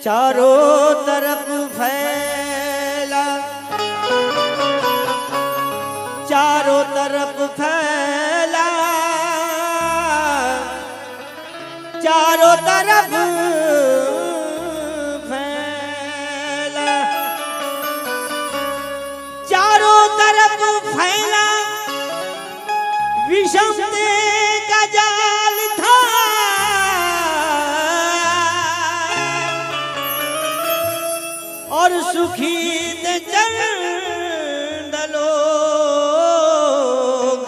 चारों तरफ फैला, चारों तरफ फैला, चारों तरफ फैला, चारों तरफ फैला विषम का जाल था। और सुखी थे चंद लोग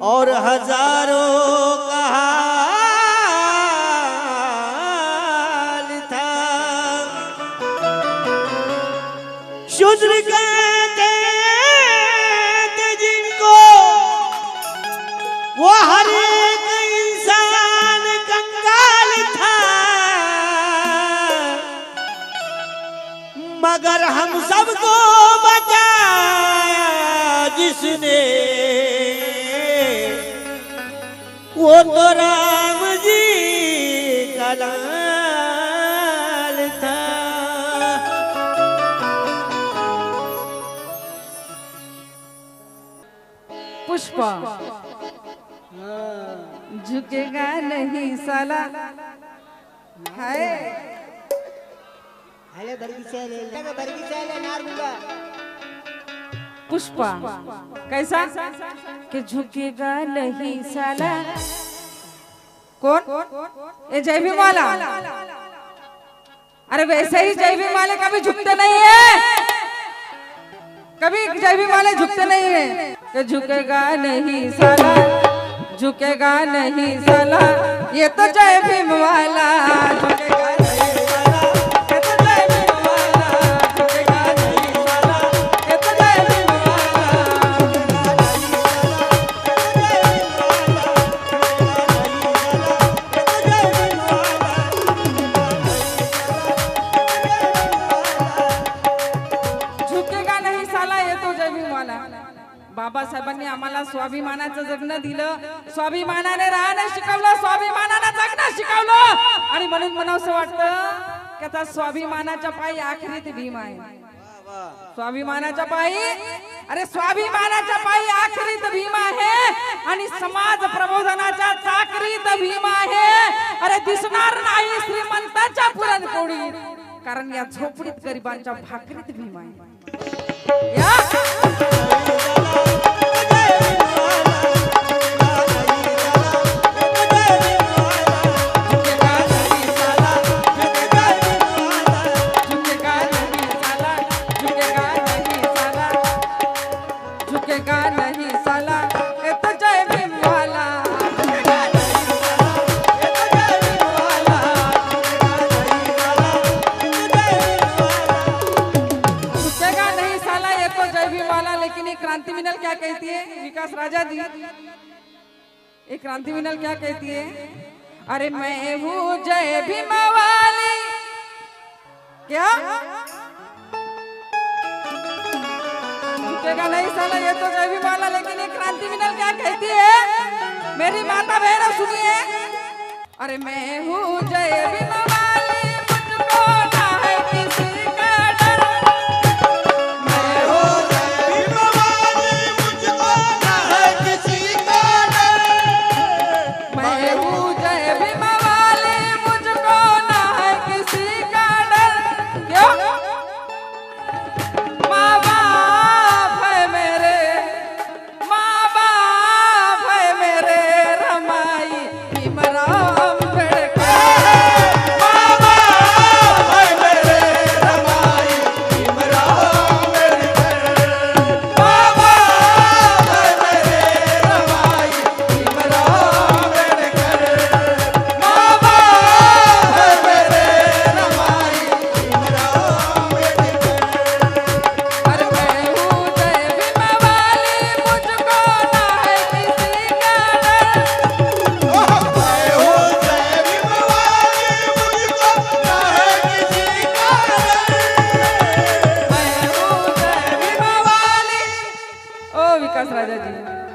और हजारों का हाल था। शूद्र कहते थे जिनको वो हर एक इंसान कंगाल था। मगर हम सबको बचाया जिसने वो तो राम जी का लाल था। पुष्पा झुकेगा नहीं साला है। पुष्पा कैसा कि झुकेगा नहीं साला। कौन? ये जय भीम वाला। अरे वैसे ही जय भीम वाले कभी झुकते नहीं है, कभी जय भीम वाले झुकते नहीं है। कि झुकेगा नहीं साला, झुकेगा नहीं साला, ये तो जय भीम वाला। झुकेगा बाबा साहेबांनी आम्हाला स्वाभिमानाचं जगणं दिलं, स्वाभिमानाने राहणं शिकवलं, स्वाभिमानाने जगणं शिकवलं. आणि म्हणून म्हणावंसं वाटतं की आता स्वाभिमानाच्या पायी आखरीत भीम आहे. स्वाभिमानाच्या पायी, अरे स्वाभिमानाच्या पायी आखरीत भीम आहे आणि समाज प्रबोधनाच्या चाकरीत भीम आहे. अरे दिसणार नाही श्रीमंताच्या पुरणपोळी, कारण या झोपडीत गरिबांच्या भाकरीत भीम आहे. या क्रांति मिनल क्या कहती है विकास राजा जी? एक क्रांति मिनल क्या कहती है? अरे मैं हूँ जय भीम वाली। क्या झुकेगा नहीं साला, ये तो जय भीम वाला। लेकिन एक क्रांति मिनल क्या कहती है? मेरी माता बहन सुनिए। अरे मैं हूँ जय भीम वाली, मुझको ना है किसी का डर।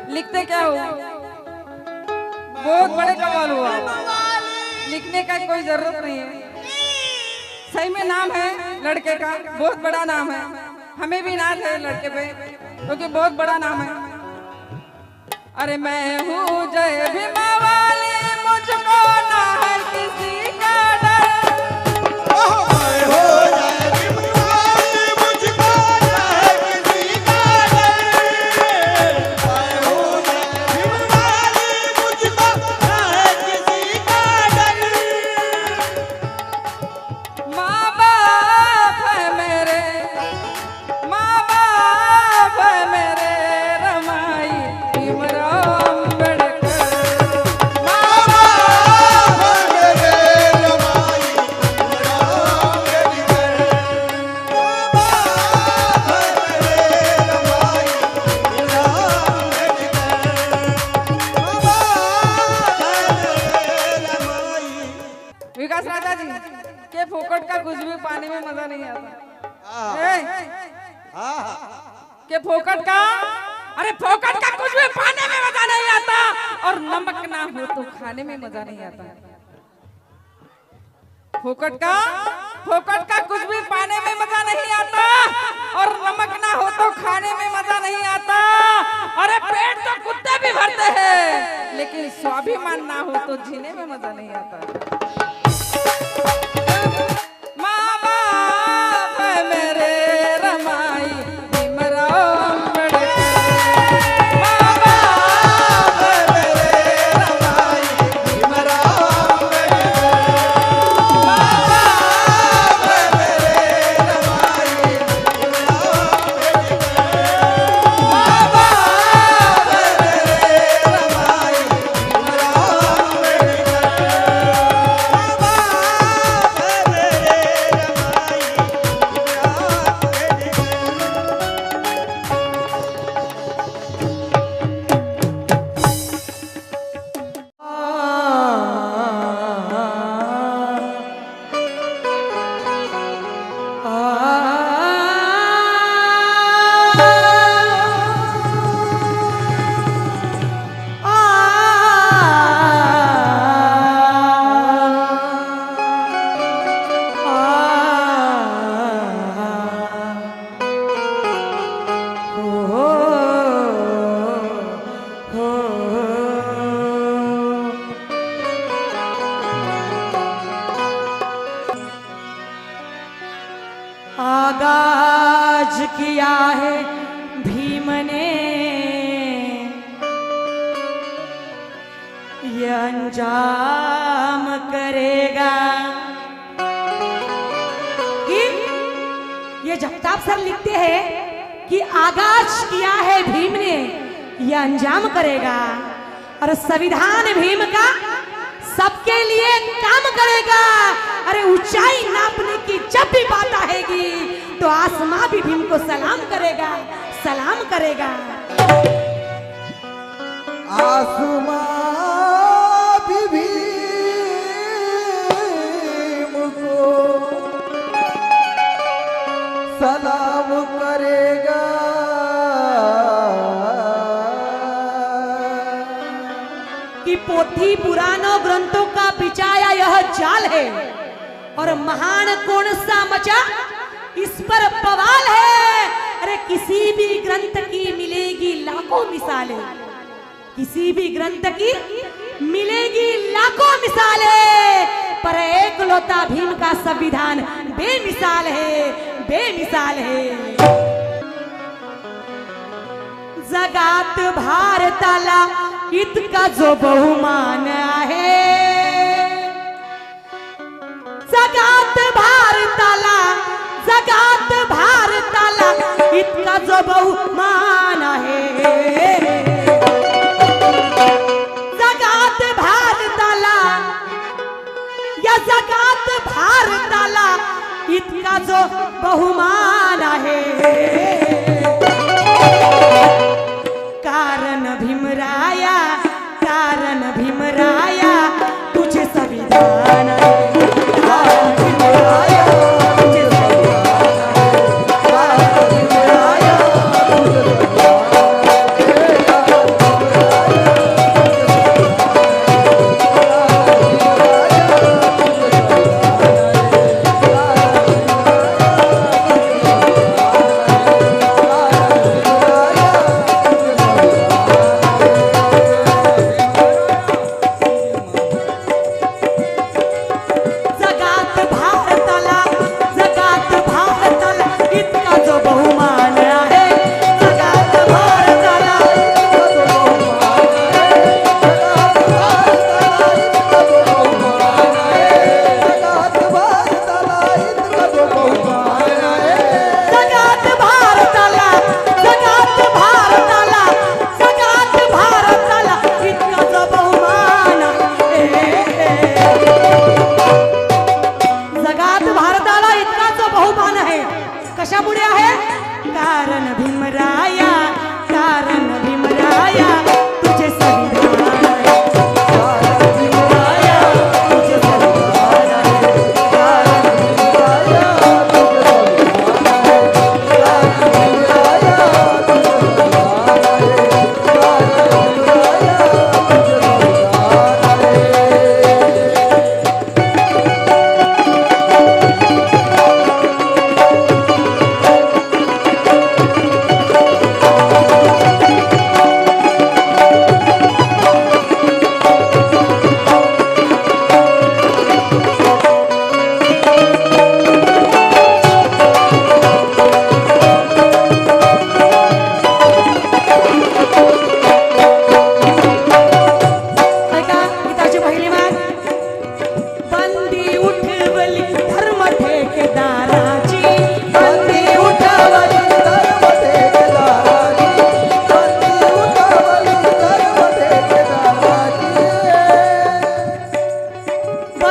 लिखते क्या हो, बहुत बड़े कमाल हुआ, लिखने का कोई जरूरत नहीं है। सही में नाम है लड़के का, बहुत बड़ा नाम है। हमें भी नाज है लड़के पे, क्योंकि बहुत बड़ा नाम है। अरे मैं हूँ जय भीमा वाली, मुझको ना है किसी का डर। मैं हूँ जय भीमा वाली, मुझको ना है किसी का डर। मैं हूँ जय भीमा वाली, मुझको ना है किसी का डर। माँ बाप है मेरे, माँ बाप है मेरे, रमाई भीमराव अम्बेडकर। माँ बाप है मेरे, रमाई भीमराव अम्बेडकर। माँ बाप है मेरे, रमाई भीमराव अम्बेडकर। माँ बाप है मेरे, रमाई। विकास राजा जी के फोकट का कुछ भी पानी में मजा नहीं आता। के फोकट का, अरे फोकट का कुछ भी पाने में मजा नहीं आता, और नमक ना हो तो खाने में मजा नहीं आता। फोकट का कुछ भी पाने में मजा नहीं आता, और नमक ना हो तो खाने में मजा नहीं आता। अरे पेट तो कुत्ते भी भरते हैं, लेकिन स्वाभिमान ना हो तो जीने में मजा नहीं आता। माँ बाप है मेरे, रमाई भीमराव अम्बेडकर। माँ बाप है मेरे, रमाई भीमराव अम्बेडकर। माँ बाप है मेरे, रमाई भीमराव अम्बेडकर। माँ बाप है मेरे, रमाई भीमराव आगाज किया है भीम ने, ये अंजाम करेगा। कि ये जगताप सर लिखते हैं कि आगाज किया है भीम ने, ये अंजाम करेगा, और संविधान भीम का सबके लिए काम करेगा। अरे ऊंचाई नापने की जब भी बात आएगी तो आसमां भी भीम को सलाम करेगा, सलाम करेगा। आसमां भी भीम को सलाम करेगा। कि पोथी पुराणों ग्रंथों का बिछाया यह जाल है, और महान कौन सा मचा इस पर बवाल है। अरे किसी भी ग्रंथ की मिलेगी लाखों मिसालें, किसी भी ग्रंथ की मिलेगी लाखों मिसालें, पर एक लौता भीम का संविधान बेमिसाल है, बेमिसाल है। जगात भारताला इतका जो बहुमान आहे, जगात भारताला, जगात भारताला इतका जो बहुमान आहे, जगात भारताला, या जगात भारताला इतका जो बहुमान आहे। कारण भीमराया, कारण भीमराया तुझे संविधान आहे। कारण भीमराया तुझे संविधान आहे। कारण भीमराया तुझे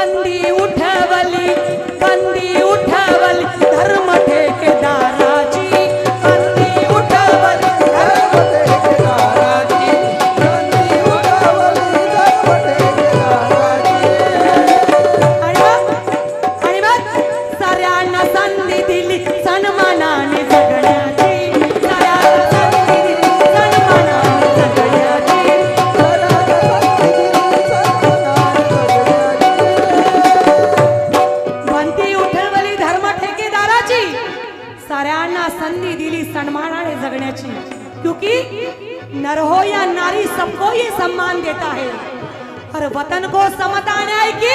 बंदी उठवली धर्म ठेकेदाराची, बंदी उठवली आणि मग साऱ्यांना संधी दिली सन्मानाने जगण्याची, साऱ्यांना संधी दिली सन्मानाने जगण्याची. बंदी उठवली धर्म ठेकेदाराची, साऱ्यांना संधी दिली सन्मानाने जगण्याची. क्योंकि नर हो या नारी सबको ये सम्मान देता है और वतन को समता न्याय की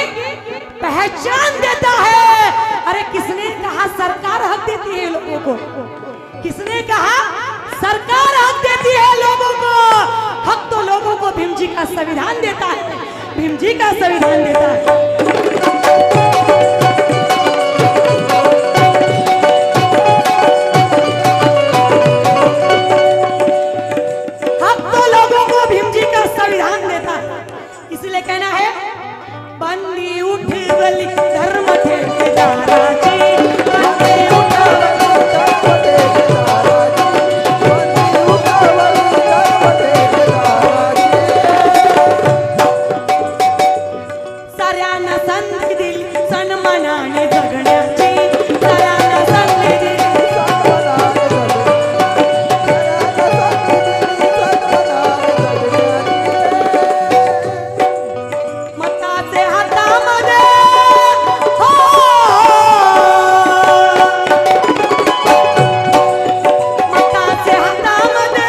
पहचान देता है. अरे किसने कहा सरकार हक देती है लोगों को? किसने कहा सरकार हक देती है लोगों को? हक तो लोगों को भीम जी का संविधान देता है, भीम जी का संविधान देता है. हक तो लोगों को भीम जी का संविधान देता है. इसलिए कहना है बंदी उठवली धर्म ठेकेदाराची, बंदी साऱ्यांना संधी दिली सन्मानाने जगण्याची, साऱ्यांना संधी दिली. मताचे हातामध्ये हो, मताचे हातामध्ये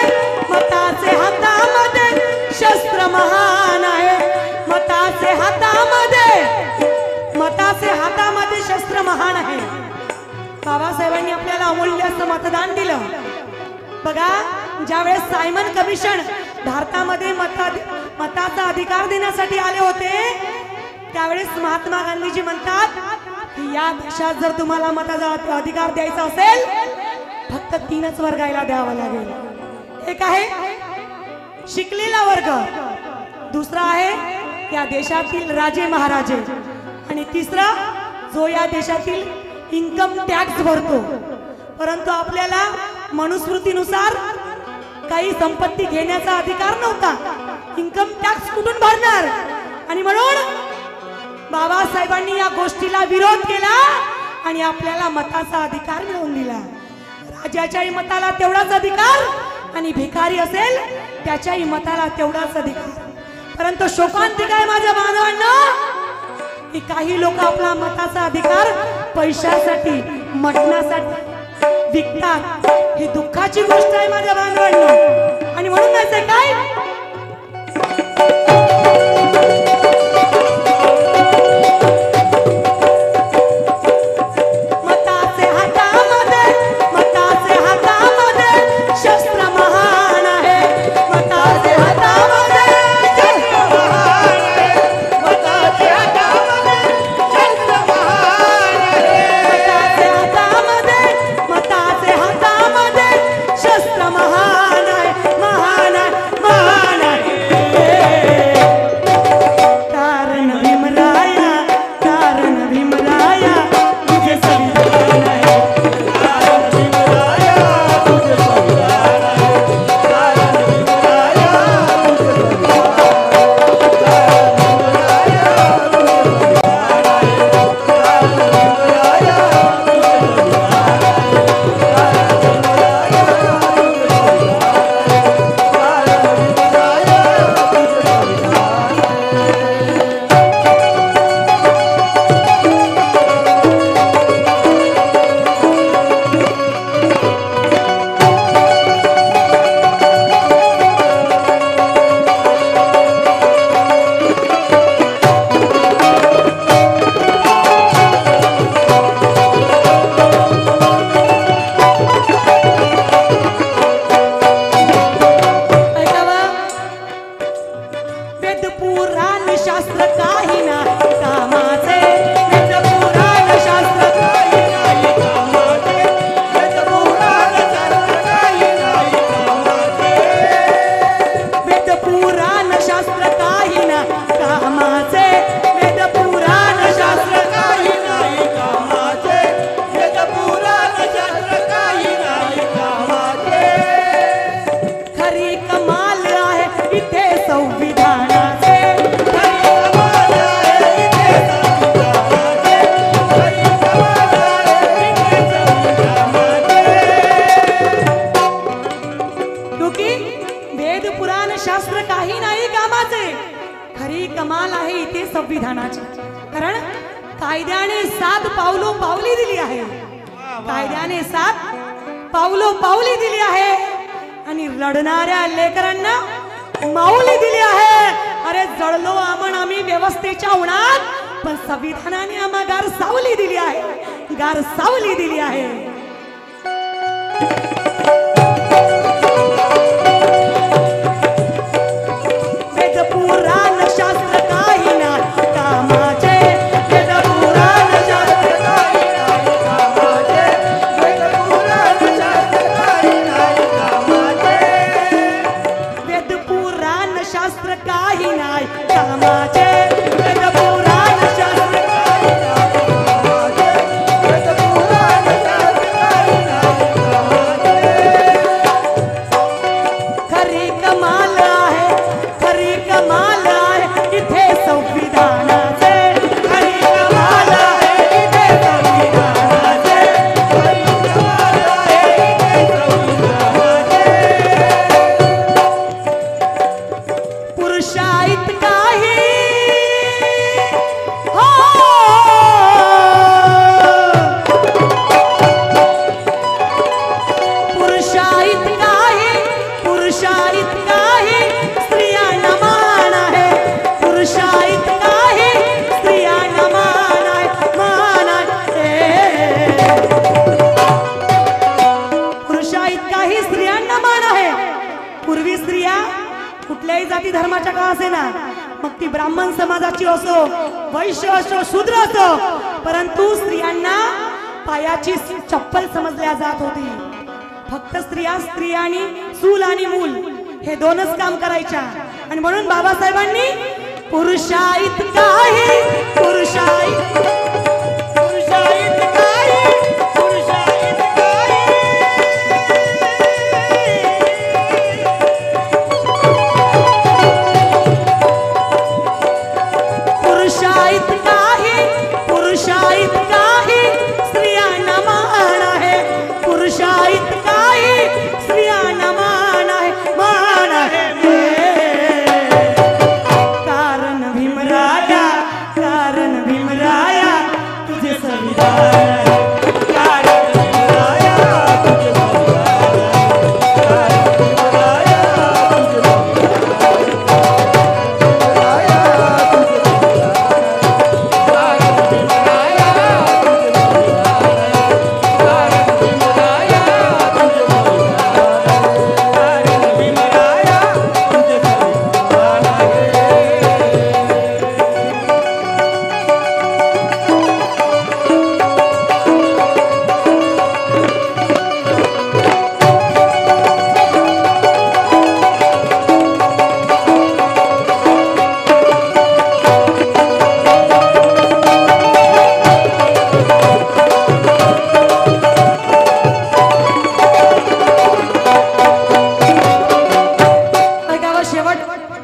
शस्त्र महान आहे. मताचे हातामध्ये शस्त्र महान आहे. बाबासाहेबांनी आपल्याला अमूल्य असं मतदान दिलं. बघा, ज्यावेळेस सायमन कमिशन भारतामध्ये मताचा अधिकार देण्यासाठी आले होते, त्यावेळेस महात्मा गांधीजी म्हणतात की या देशात जर तुम्हाला मताचा अधिकार द्यायचा असेल फक्त 3च वर्गाला द्यावा लागेल. एक आहे शिकलेला वर्ग, दुसरा आहे या देशातील राजे महाराजे, आणि तिसरा जो या देशातील इन्कम टॅक्स भरतो. परंतु आपल्याला मनुस्मृतीनुसार काही संपत्ती घेण्याचा अधिकार नव्हता. इन्कम टॅक्स कुठून भरणार? आणि म्हणून बाबासाहेबांनी या गोष्टीला विरोध केला आणि आपल्याला मताचा अधिकार मिळवून दिला. राजाच्याही मताला तेवढाच अधिकार आणि भिकारी असेल त्याच्याही मताला तेवढाच अधिकार. परंतु शोकांतिक आहे माझ्या बांधवांना की काही लोक आपला मताचा अधिकार पैशासाठी, मटणासाठी विकतात. ही दुःखाची गोष्ट आहे माझ्या बांधवांना. आणि म्हणून काय काय महान आहे, महान आहे, महान आहे. कारण कायद्याने 7 पावलो पावली दिली आहे, कायद्याने 7 पावलो पावली दिली आहे आणि रडणाऱ्या लेकरांना माऊली दिली आहे. अरे जळलो आम्ही व्यवस्थेच्या उन्हात, पण संविधानाने आम्हा गार सावली दिली आहे, गार सावली दिली आहे. वेद पुराण शास्त्र काही नाही कामाचे, वेद पुराण शास्त्र काही नाही कामाचे, वेद पुराण शास्त्र काही नाही कामाचे. वेद पुराण शास्त्र काही नाही कामाचे, वेद पुराण शास्त्र काही नाही कामाचे. वेद पुराण शास्त्र काही नाही कामाचे. खरी कमाल आहे, खरी कमाल आहे इथे संविधानाचे, खरी कमाल आहे इथे संविधानाचे. पुरुषाईत काही हो, पुरुषाईत काही, पुरुषाईत काही स्त्रियांना मान आहे, पुरुषाईत काही स्त्रियांना मान आहे, मान आहे. पुरुषाईत काही स्त्रियांना मान आहे. पूर्वी स्त्रिया कुठल्याही जाती धर्माच्या का असे ना, मग ती ब्राह्मण समाजाची असो, वैश्य असो, शूद्र असो, परंतु स्त्रियांना पायाची चप्पल समजल्या जात होती. फक्त स्त्रिया, स्त्री आणि चूल आणि मूल हे दोनच काम करायच्या. आणि म्हणून बाबासाहेबांनी पुरुषाईत काही, पुरुषाईत, पुरुषाईत काही, पुरुषाईत काही, पुरुषाईत काही, पुरुषाईत काही स्त्रियांना मान आहे, पुरुषाईत काही स्त्रियांना मान आहे, मान आहे. कारण भीमराया, कारण भीमराया तुझे संविधान आहे. कारण भीमराया तुझे संविधान आहे. कारण भीमराया तुझे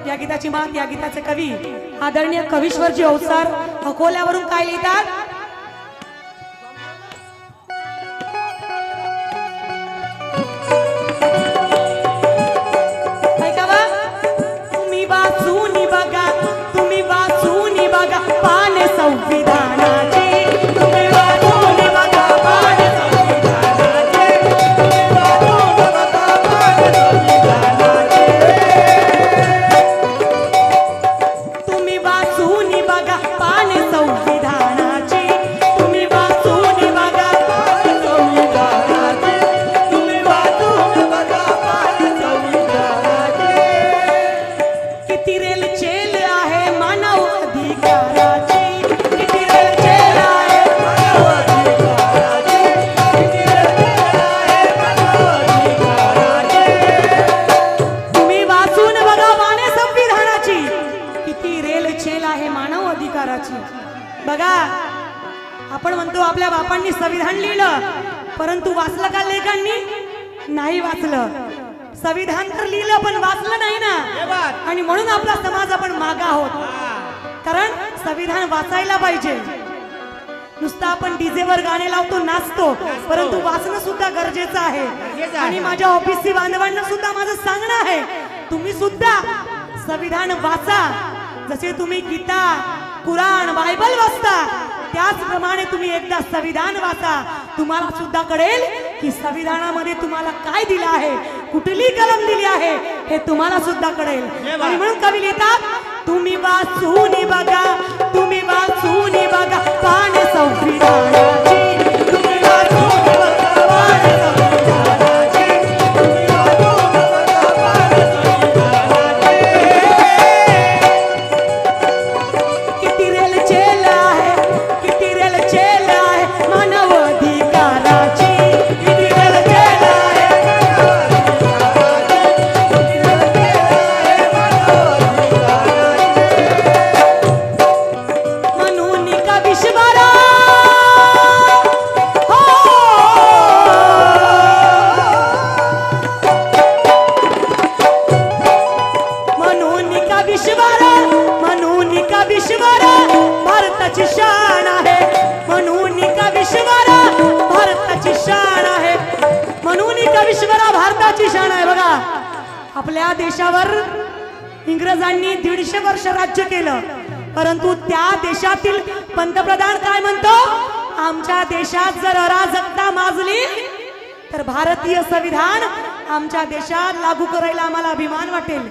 या गीताची मात, या गीताचे कवी आदरणीय कवीश्वरजी अवसार अकोल्यावरून काय लिहितात? ऐकावा, तुम्ही वाचून बघा, तुम्ही वाचून बघा पान संविधानाची, तुम्ही वाचून बघा पान संविधानाची, तुम्ही वाचून बघा पान संविधानाची, तुम्ही वाचून बघा पान संविधानाची, तुम्ही वाचून बघा पान संविधानाची, तुम्ही वाचून बघा पान संविधानाची. किती रेल चेल आहे मानव अधिकाराची, किती रेल चेल आहे मानव अधिकाराची. किती रेल आहे मानव अधिकाराची. तुम्ही वाचून बघा पाने संविधानाची, किती रेल चेल आहे मानव अधिकाराची. बघा, आपण म्हणतो आपल्या बापांनी संविधान लिहिलं, परंतु वाचलं का लेखांनी? नाही वाचलं. संविधान तर लिहिलं पण वाचलं नाही ना, आणि म्हणून आपला समाज आपण मागा आहोत. कारण संविधान वाचायला पाहिजे. नुसतं आपण डीजे वर गाणे लावतो, नाचतो, परंतु वाचणं सुद्धा गरजेचं आहे. आणि माझ्या ऑफिसची बांधवांना सुद्धा माझं सांगणं आहे, तुम्ही सुद्धा संविधान वाचा. जसे तुम्ही गीता कुराण बायबल वाचता त्याचप्रमाणे तुम्ही एकदा संविधान वाचा, तुम्हाला सुद्धा कळेल की संविधानामध्ये तुम्हाला काय दिलं आहे, कुठली कलम दिली आहे हे तुम्हाला सुद्धा कळेल. आणि म्हणून कवी लिहितात, तुम्ही वाचून बघा, तुम्ही वाचून बघा पान संविधानाची, तुम्ही वाचून बघा पान संविधानाची, तुम्ही वाचून बघा पान संविधानाची. किती रेल चेल आहे, किती रेल चेल आहे मानव अधिकाराची, किती रेल चेल आहे म्हणून का विश्वरा हो म्हणून का विश्वरा, म्हणून का विश्वरा भारताची शान आहे, म्हणून का विश्वरा भारताची शान आहे, म्हणून का विश्वरा भारताची शान आहे. बघा आपल्या देशावर इंग्रजांनी 150 वर्ष राज्य केलं, परंतु त्या देशातील पंतप्रधान काय म्हणतो, आमच्या देशात जर अराजकता माजली तर भारतीय संविधान आमच्या देशात लागू करायला आम्हाला अभिमान वाटेल.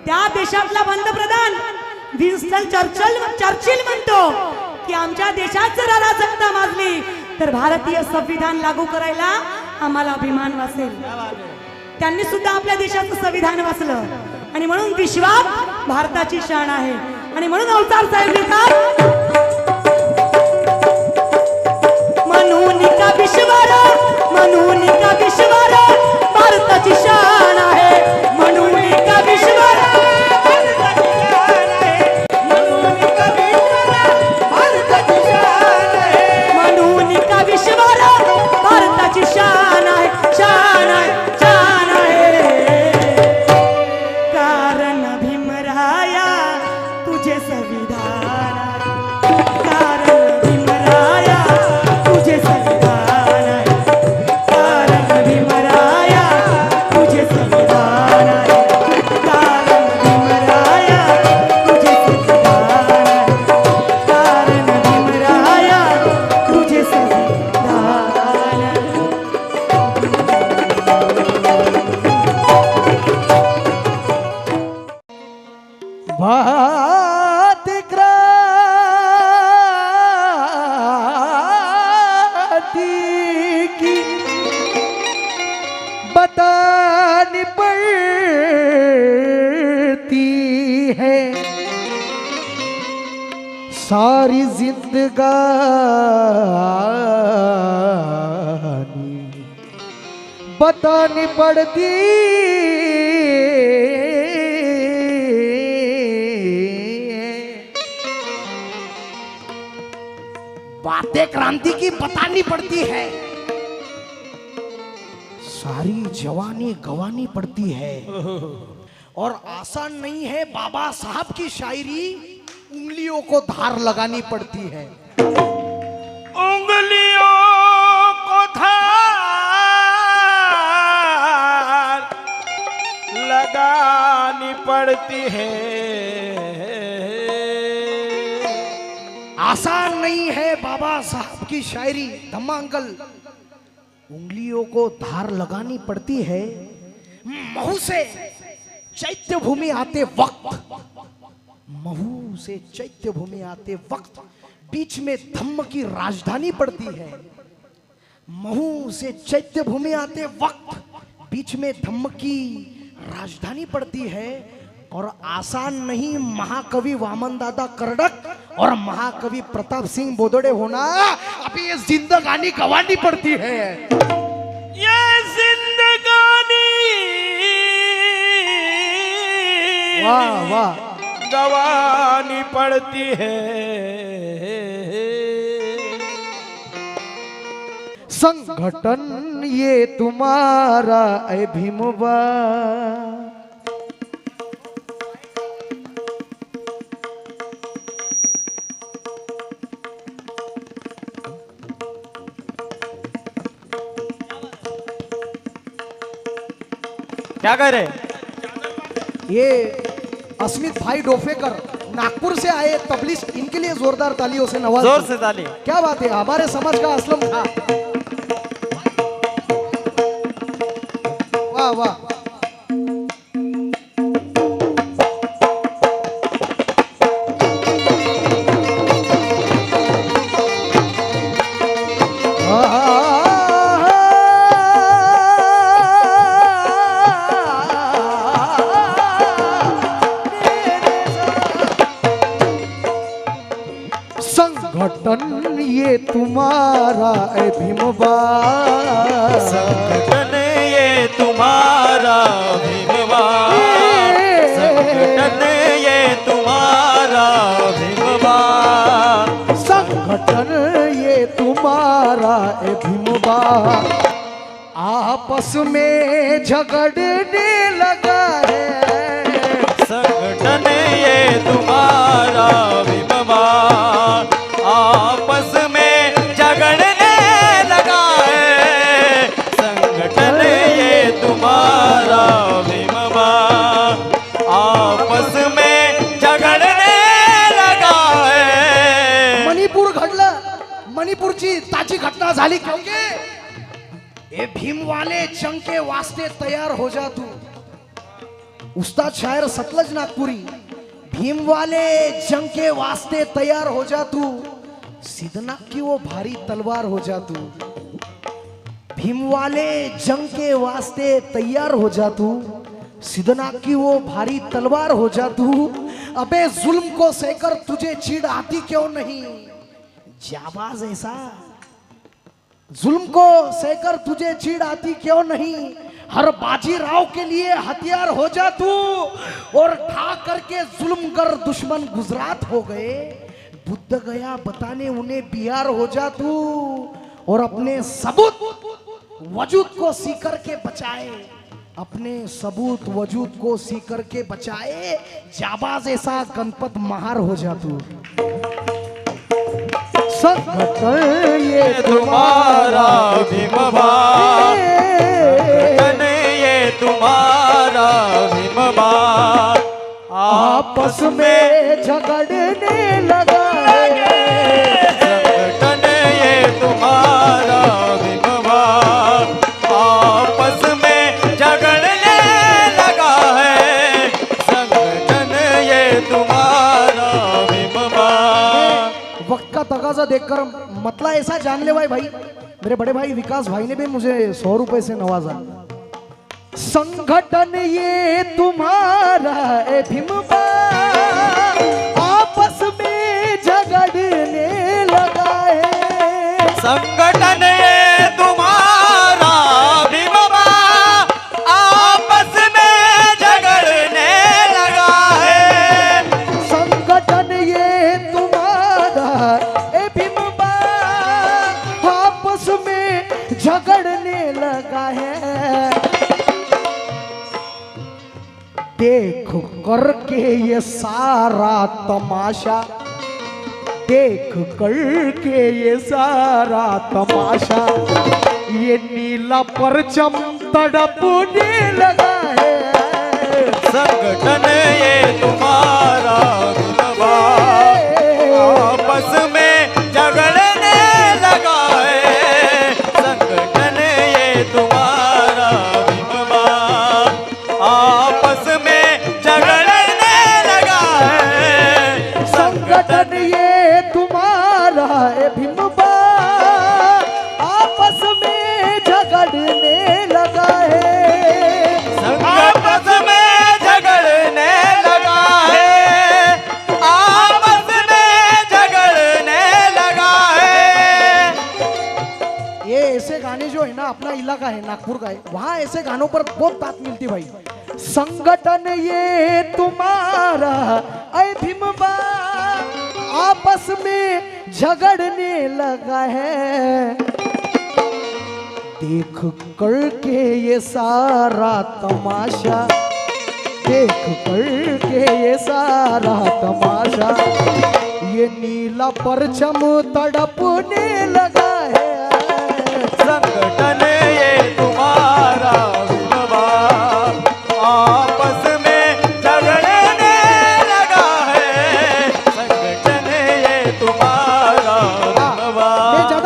त्या देशातला पंतप्रधान विन्स्टन चर्चिल म्हणतो की आमच्या देशात जर अराजकता माजली तर भारतीय संविधान लागू करायला आम्हाला अभिमान वाटेल. त्यांनी सुद्धा आपल्या देशाचं संविधान वाचलं आणि म्हणून विश्वात भारताची शान आहे. आणि म्हणून अवतार साहेब लिहितात, म्हणून का विश्वर, म्हणून का विश्वर भारताची शान आहे, म्हणून का विश्वर म्हणून का विश्वाला भारताची शान आहे, म्हणून का विश्वर भारताची शान आहे, शान आहे, शान आहे. कारण भीमराया तुझे संविधान आहे, कारण भीमराया तुझे संविधान आहे, कारण भीमराया तुझे संविधान आहे, कारण भीमराया तुझे संविधान आहे, कारण भीमराया तुझे संविधान आहे. बात क्रांति की बतानी पड़ती है, सारी जिंदगानी बतानी पड़ती बातें क्रांति की बतानी पड़ती है, सारी जवानी गवानी पड़ती है, और आसान नहीं है बाबा साहब की शायरी, उंगलियों को धार लगानी पड़ती है. उंगलियों को धार लगानी पड़ती है, आसान नहीं है बाबा साहब की शायरी, धम्मा अंकल, उंगलियों को धार लगानी पड़ती है. महू से चैत्य भूमि आते वक्त, महू से चैत्य भूमि आते वक्त बीच में धम्म की राजधानी पड़ती है. महू से चैत्य भूमि आते वक्त बीच में धम्म की राजधानी पड़ती है. और आसान नहीं महाकवि वामन दादा कर्डक और महाकवि प्रताप सिंह बोदड़े होना, अभी ये जिंदगानी गंवानी पड़ती है. ये जिंदगानी वाह वाह, गवानी पड़ती है. संगठन ये तुम्हारा ऐ भीमवा, क्या कह रहे? ये अस्मित भाई डोफेकर नागपुर से आए तबलीग, इनके लिए जोरदार तालियों से नवाज। जोर से ताली। क्या बात है, हमारे समाज का असलम था। वाह वाह। संगठन ये तुम्हारा है भीमबा, संगठन ये तुम्हारा भीमवा, संगठन ये तुम्हारा भीमवा, संगठन ये तुम्हारा है भीमबा। आपस में झगड़ने लगा है, संगठन ये तुम्हारा भीमवा, आपस में झगड़ने लगा है, संगठन ये तुम्हारा भीमवा, आपस में झगड़ने लगा है। मणिपूर घडलं, मणिपूरची ताजी घटना झाली क्योंकि ये भीम वाले जंग के वास्ते तैयार हो जा तू। उस्ताद शायर सतलज नागपुरी, भीम वाले जंग के वास्ते तैयार हो जा तू, सिद्धनाथ की वो भारी तलवार हो जा तू। भीम वाले जंग के वास्ते तैयार हो जा तू, सिद्धनाथ की वो भारी तलवार हो जा तू। अबे जुल्म को सहकर तुझे चिढ़ आती क्यों नहीं, जाबाज ऐसा। जुल्म को सहकर तुझे चिढ़ आती क्यों नहीं, हर बाजीराव के लिए हथियार हो जा तू, और ठा करके जुल्म कर दुश्मन गुजरात हो गए, बुद्ध गया बताने उन्हें बिहार हो जा तू, और अपने सबूत वजूद को सीकर के बचाए, अपने सबूत वजूद को सीकर के बचाए, जाबाज ऐसा गणपत महार हो जा तू। संगठन ये तुम्हारा भीमवा, संगठन ये तुम्हारा भीमवा, आपस में झगड़ने लगा है, संगठन ये तुम्हारा भीमवा, आपस में झगड़ने लगा है, संगठन ये तुम्हारा भीमवा। वक्त का तकाजा देखकर मतला ऐसा जान ले भाई, मेरे बड़े भाई विकास भाई ने भी मुझे 100 रुपए से नवाजा। संगठन ये तुम्हारा है भीमबा, आपस में झगड़ने लगा है, संगठन ये तुम्हारा भीमवा, आपस में झगड़ने लगा है, संगठन ये तुम्हारा है भीमबा, आपस में झगड़ने लगा है। देख करके ये सारा तमाशा, देख करके ये सारा तमाशा, ये नीला परचम तड़पने लगा है, संगठन ये तुम्हारा भीमवा, आपस में झगड़ने लगा है, संगठन ये तुम्हारा भीमवा, आपस में झगड़ने लगा है, संगठन ये तुम्हारा है भीमबा, आपस में झगड़ने लगा है, आपस में झगड़ने लगा है, आपस में झगड़ने लगा है। ये ऐसे गाने जो है ना, अपना इलाका है नागपुर का है, वहाँ ऐसे गानों पर बहुत बात मिलती भाई। संगठन ये तुम्हारा ऐ भीमबा, आपस में झगड़ने लगा है, देख करके ये सारा तमाशा, देख करके ये सारा तमाशा, ये नीला परचम तड़पने लगा है, संगठन ये तुम्हारा भीमवा, आपस में झगड़ने लगा है,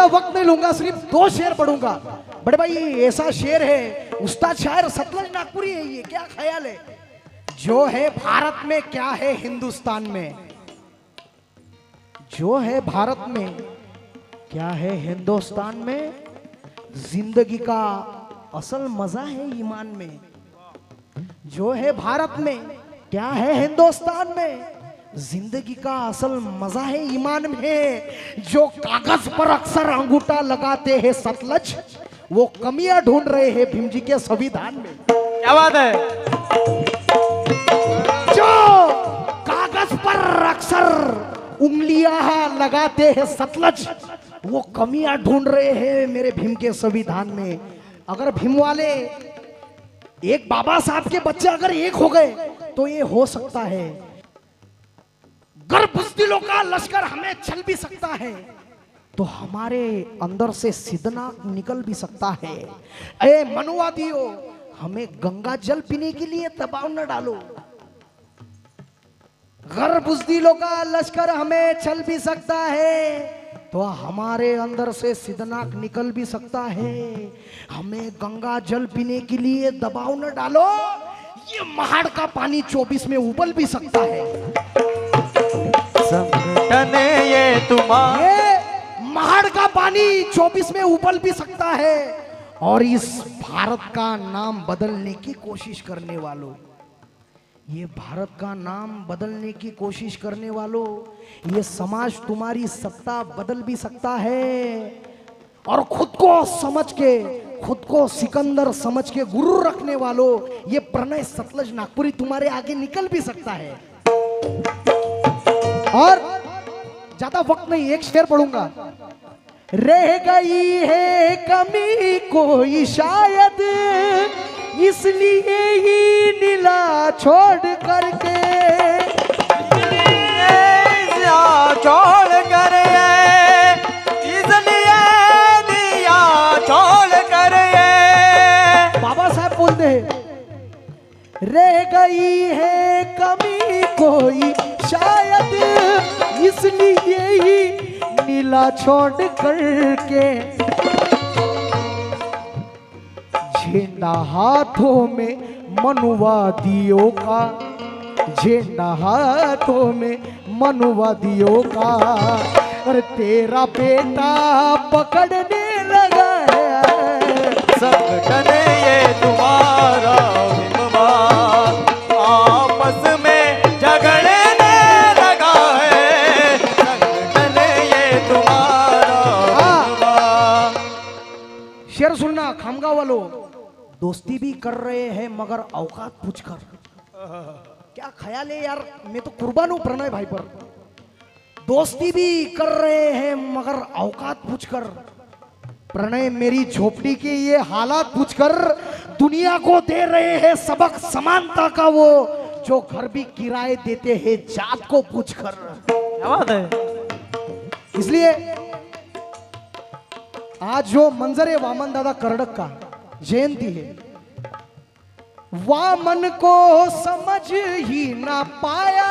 वक्त नहीं लूंगा, सिर्फ 2 शेर पढ़ूंगा। बड़े भाई ये ऐसा शेर है, उस्ताद शायर सतलज नागपुरी है, ये क्या ख्याल है? जो है भारत में क्या है हिंदुस्तान में, जो है भारत में क्या है हिंदुस्तान में, जिंदगी का असल मजा है ईमान में। जो है भारत में क्या है हिंदुस्तान में, जिंदगी का असल मजा है ईमान में। जो कागज पर अक्सर अंगूठा लगाते हैं सतलज, वो कमियां ढूंढ रहे हैं भीम जी के संविधान में। क्या बात है? जो कागज पर अक्सर उंगलियां लगाते हैं सतलज, वो कमियां ढूंढ रहे हैं मेरे भीम के संविधान में। अगर भीम वाले एक बाबा साहब के बच्चे अगर एक हो गए तो ये हो सकता है। अगर बुज़दिलों का लश्कर हमें चल भी सकता है तो हमारे अंदर से सिदना निकल भी सकता है। ए मनुवादियों, हमें गंगा जल पीने के लिए दबाव न डालो। अगर बुज़दिलों का लश्कर हमें चल भी सकता है तो हमारे अंदर से सिदनाक निकल भी सकता है। हमें गंगा जल पीने के लिए दबाव न डालो। ये महाड़ का पानी 24 में उबल भी सकता है। संगठन ये तुम्हारा, ये महाड़ का पानी 24 में उबल भी सकता है। और इस भारत का नाम बदलने की कोशिश करने वालों, ये भारत का नाम बदलने की कोशिश करने वालों, ये समाज तुम्हारी सत्ता बदल भी सकता है। और खुद को समझ के, खुद को सिकंदर समझ के गुरु रखने वालों, ये प्रणय सतलज नागपुरी तुम्हारे आगे निकल भी सकता है। और ज्यादा वक्त नहीं, एक शेर पढ़ूंगा। रह गई है कमी कोई शायद, इसलिए ही नीला छोड़ करके, छोड़ कर, इसलिए दिया छोड़ कर। बाबा साहब बोलते हैं, रह गई है कमी कोई शायद, इसलिए ही नीला छोड़ करके, झंडा हाथों में मनुवादियों का, झंडा हाथों में मनुवादियों का, और तेरा बेटा पकड़ने लगा है। संगठन ये तुम्हारा हिम्मत, आपस में झगड़ने लगा है। संगठन ये तुम्हारा हिम्मत। शेर सुनना खामगा वालों, दोस्ती भी कर रहे हैं मगर औकात पूछकर। क्या ख्याल है यार, मैं तो कुर्बान हूं प्रणय भाई पर। दोस्ती भी कर रहे हैं मगर औकात पूछकर। प्रणय मेरी झोपड़ी के ये हालात पूछकर दुनिया को दे रहे हैं सबक समानता का, वो जो घर भी किराए देते हैं जात को पूछकर। क्या बात है? इसलिए आज जो मंजर है वामन दादा कर्डक का जयंती है, वामन को समझ ही ना पाया,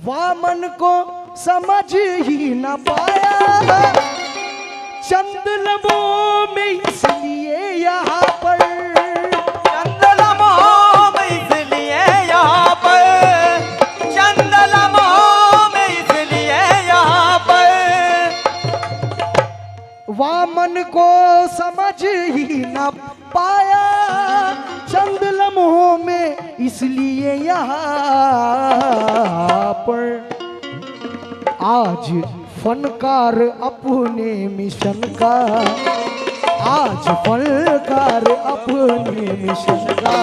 वामन को समझ ही ना पाया, चंद लबों में इसलिए यहाँ पर, चंद लम्हों में इसलिए यहाँ पर, चंद लम्हों में इसलिए यहाँ पर। वामन को समझ ही ना पाया, चंद लम्हों में इसलिए यहाँ पर। आज फनकार अपने मिशन का, आज फनकार अपने मिशन का,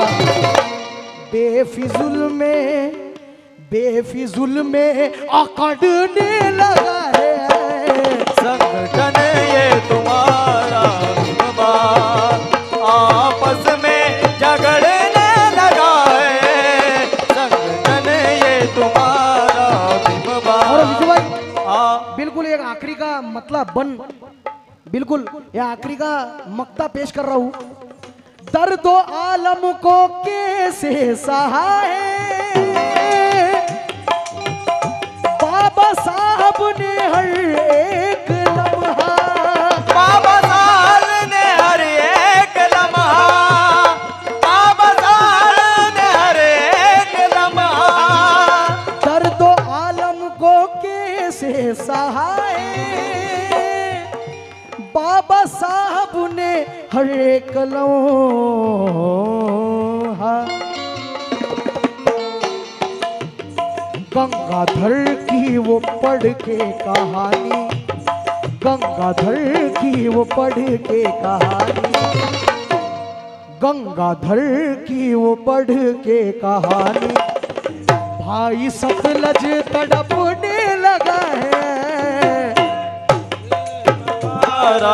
बेफिजुल में अकड़ने लगा है। संगठन ये तुम्हारा हिम्मत, आपस में झगड़ने लगा है। संगठन ये तुम्हारा और विजय भाई, हिम्मत। बिल्कुल एक आखिरी का मतलब बिल्कुल ये आखिरी का मक्ता पेश कर रहा हूं। दर्दो आलम को कैसे सहाए, बाबा साहब ने कैसे सहाय बाबा साहब ने हर एक लम्हा गंगाधर की वो पढ़ के कहानी गंगाधर की वो पढ़ के कहानी गंगाधर की वो पढ़ के कहानी भाई सतलज तड़पने लगा है तारा